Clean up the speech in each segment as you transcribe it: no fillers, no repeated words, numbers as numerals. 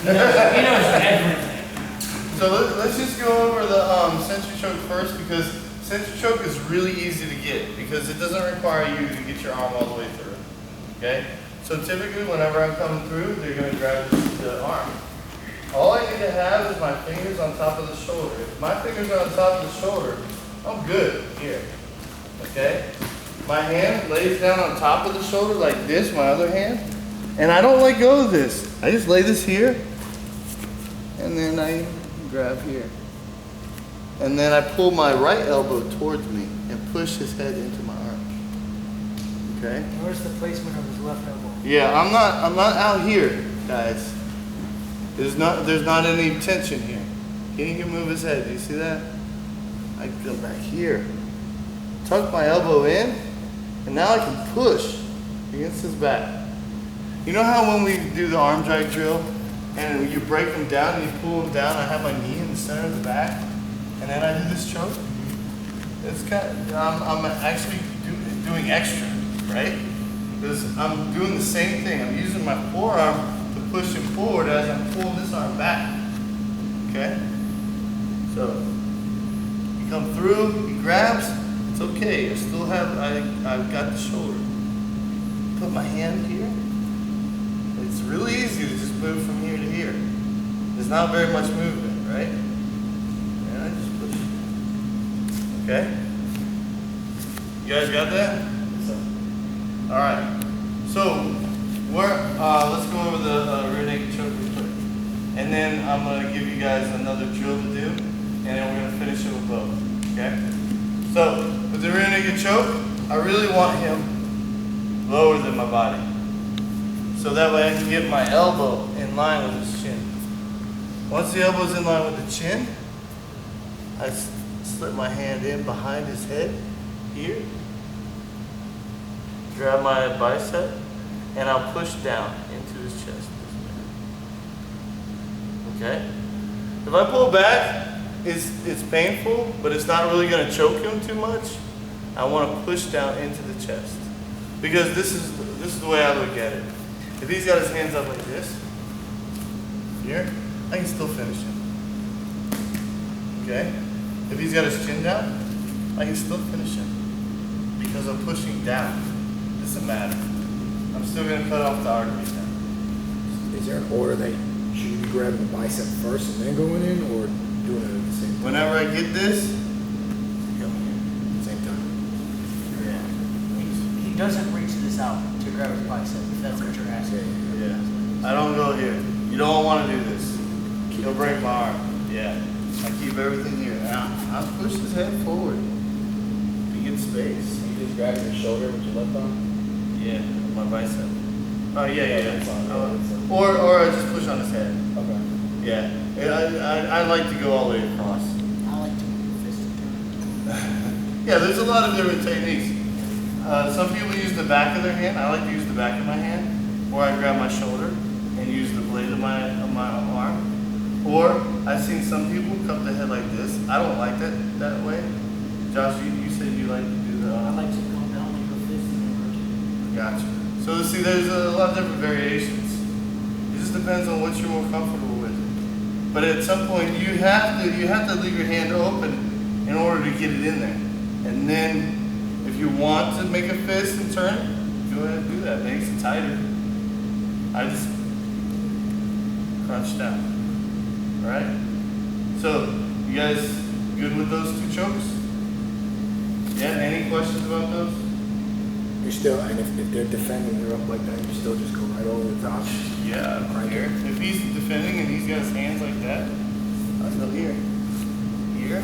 He knows everything. So let's just go over the sentry choke first, because sentry choke is really easy to get because it doesn't require you to get your arm all the way through. Okay? So typically whenever I'm coming through, they're going to grab the arm. All I need to have is my fingers on top of the shoulder. If my fingers are on top of the shoulder, I'm good here. Okay? My hand lays down on top of the shoulder like this, my other hand, and I don't let go of this. I just lay this here, and then I grab here. And then I pull my right elbow towards me and push his head into my arm. Okay? Where's the placement of his left elbow? Yeah, I'm not out here, guys. There's not any tension here. He can move his head. Do you see that? I can go back here. Tuck my elbow in, and now I can push against his back. You know how when we do the arm drag drill, and you break them down and you pull them down, I have my knee in the center of the back, and then I do this choke? It's kind of, I'm actually doing extra, right? Because I'm doing the same thing. I'm using my forearm to push him forward as I'm pulling this arm back. Okay? So, he comes through, he grabs, it's okay. I still have, I've got the shoulder. Put my hand here. It's really easy to just move from here to here. There's not very much movement, right? And I just push. Okay? You guys got that? All right. So, let's go over the rear naked choke real quick. And then I'm going to give you guys another drill to do, and then we're going to finish it with both. Okay? So, with the rear naked choke, I really want him lower than my body. So that way I can get my elbow in line with his chin. Once the elbow's in line with the chin, I slip my hand in behind his head here, grab my bicep, and I'll push down into his chest. Okay? If I pull back, it's painful, but it's not really going to choke him too much. I want to push down into the chest, because this is the way I look at it. If he's got his hands up like this, here, I can still finish him. Okay? If he's got his chin down, I can still finish him, because I'm pushing down. It doesn't matter. I'm still going to cut off the arteries now. Is there an order that you should be grabbing the bicep first and then going in, or doing it at the same time? Whenever I get this, go here. Same time. Yeah. He doesn't reach this out to grab his bicep, if that's what you're asking. Yeah. I don't go here. You don't want to do this. You'll break my arm. Yeah. I keep everything here. I'll push his head forward to get space. You just grab your shoulder with your left arm? Yeah, my bicep. Oh, yeah. Fine. Or I just push on his head. Okay. Yeah. I like to go all the way across. I like to fist it. Yeah, there's a lot of different techniques. Some people use the back of their hand. I like to use the back of my hand, or I grab my shoulder and use the blade of my arm. Or I've seen some people cup the head like this. I don't like that way. Josh, you said you like to do the. I like to go down like a fist and then Gotcha. So see, there's a lot of different variations. It just depends on what you're more comfortable with. But at some point, you have to leave your hand open in order to get it in there. And then, if you want to make a fist and turn it, go ahead and do that. It makes it tighter. I just crunch down. All right. So, you guys good with those two chokes? Yeah. Any questions about those? You're still, and if they're defending, they're up like that, you still just go right over the top. Yeah, right here. If he's defending and he's got his hands like that, I'll go here. Here,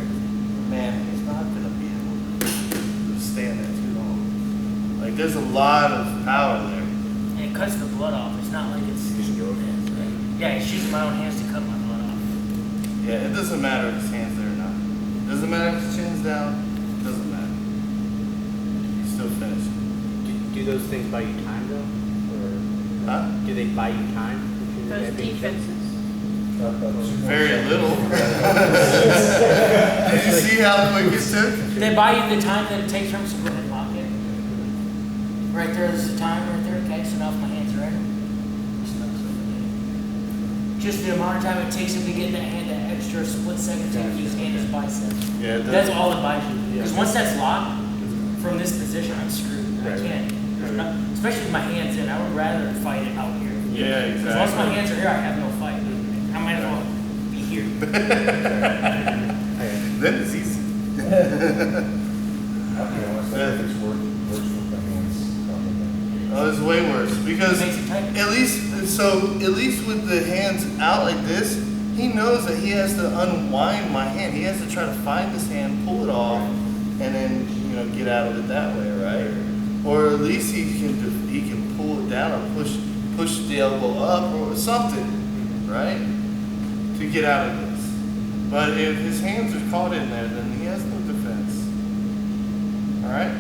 man, he's not gonna be able to stand there too long. Like, there's a lot of power there. And it cuts the blood off. It's not like it's Using your hands, right? Yeah, it's using my own hands to cut my blood off. Yeah, it doesn't matter if his hand's there or not. It doesn't matter if his chin's down. It doesn't matter. You still finish. Do those things buy you time though? Or Huh? do they buy you time? Those defenses. Very little. Did you see how quick it took? They buy you the time that it takes from some red pocket. Right there's the time right there. Okay, so now if my hands are in, just the amount of time it takes him to get that hand that extra split second to his hand his bicep. Yeah, That's all it buys you. Because Yeah. once that's locked from this position, I'm screwed. I Right. can't. There's not, especially with my hands in, I would rather fight it out here. Yeah, Because once my exactly. hands are here, I have no fight. I might as well be here. Then it's easy. I'll be honest, I think it's worse with the hands. Oh, it's way worse because Makes it tight. at least with the hands out like this, he knows that he has to unwind my hand. He has to try to find this hand, pull it off, and then get out of it that way, right? Or at least he can pull it down or push the elbow up or something, right? To get out of this. But if his hands are caught in there, then he has no defense. All right.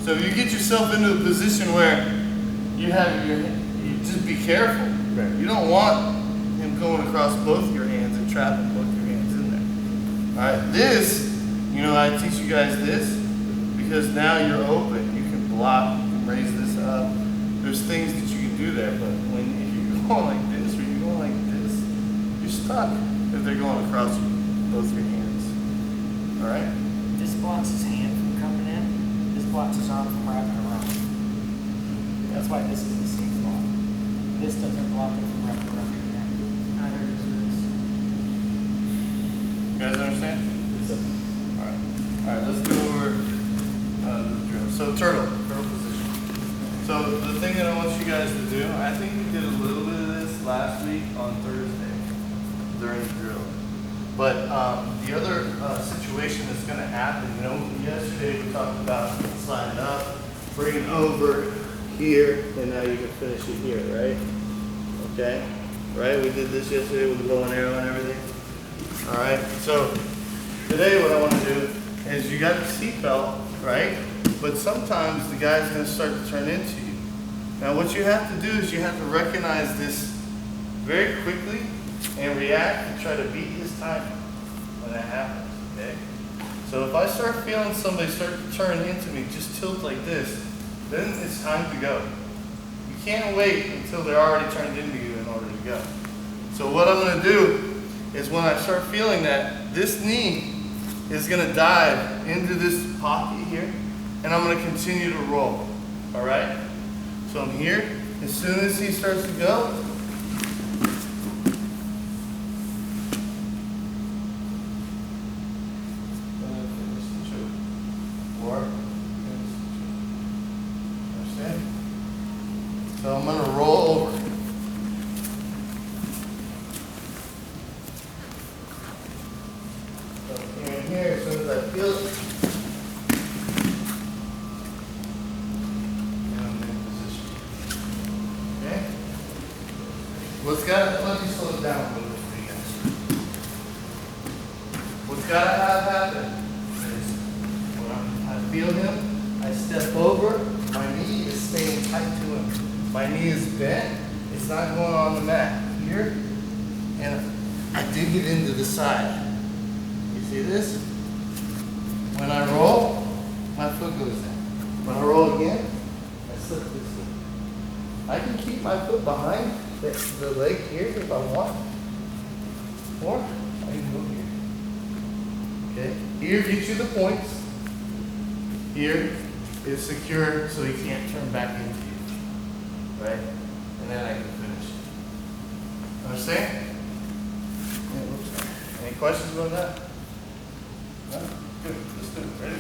So if you get yourself into a position where you just be careful. Right. You don't want him going across both your hands and trapping both your hands in there. All right, this, I teach you guys this because now you're open. You can block, you can raise this up. There's things that you can do there, but if you're going like this or you're going like this, you're stuck if they're going across both your hands. All right? This blocks his hand from coming in. This blocks his arm from wrapping around. That's why this is the same block. This doesn't block it from wrapping around your neck. I heard this. You guys understand? All right, let's go over the drill. So turtle position. So the thing that I want you guys to do, I think we did a little bit of this last week on Thursday during the drill. But the other situation that's going to happen, yesterday we talked about sliding up, bringing over here, and now you can finish it here, right? Okay, right? We did this yesterday with the bow and arrow and everything. All right, so today what I want to do is you got the seatbelt, right? But sometimes the guy's going to start to turn into you. Now what you have to do is you have to recognize this very quickly and react and try to beat his time when that happens, okay? So if I start feeling somebody start to turn into me, just tilt like this, then it's time to go. You can't wait until they're already turned into you in order to go. So what I'm going to do is when I start feeling that, this knee is going to dive into this pocket here, and I'm going to continue to roll, all right? So I'm here. As soon as he starts to go, finish the choke. Or finish the choke. Understand? So I'm going to roll over. Here, as soon as I feel it, and I'm in position. Okay? Let me slow it down a little bit for you guys. What's got to happen is when I feel him, I step over, my knee is staying tight to him. My knee is bent, it's not going on the mat. Here, and I dig it into the side. See this? When I roll, my foot goes in. When I roll again, I slip this in. I can keep my foot behind the leg here if I want. Or I can move here. Okay? Here gets you the points. Here is secure so he can't turn back into you. Right? And then I can finish. Understand? Any questions about that? No? Good. Let's do it. Ready?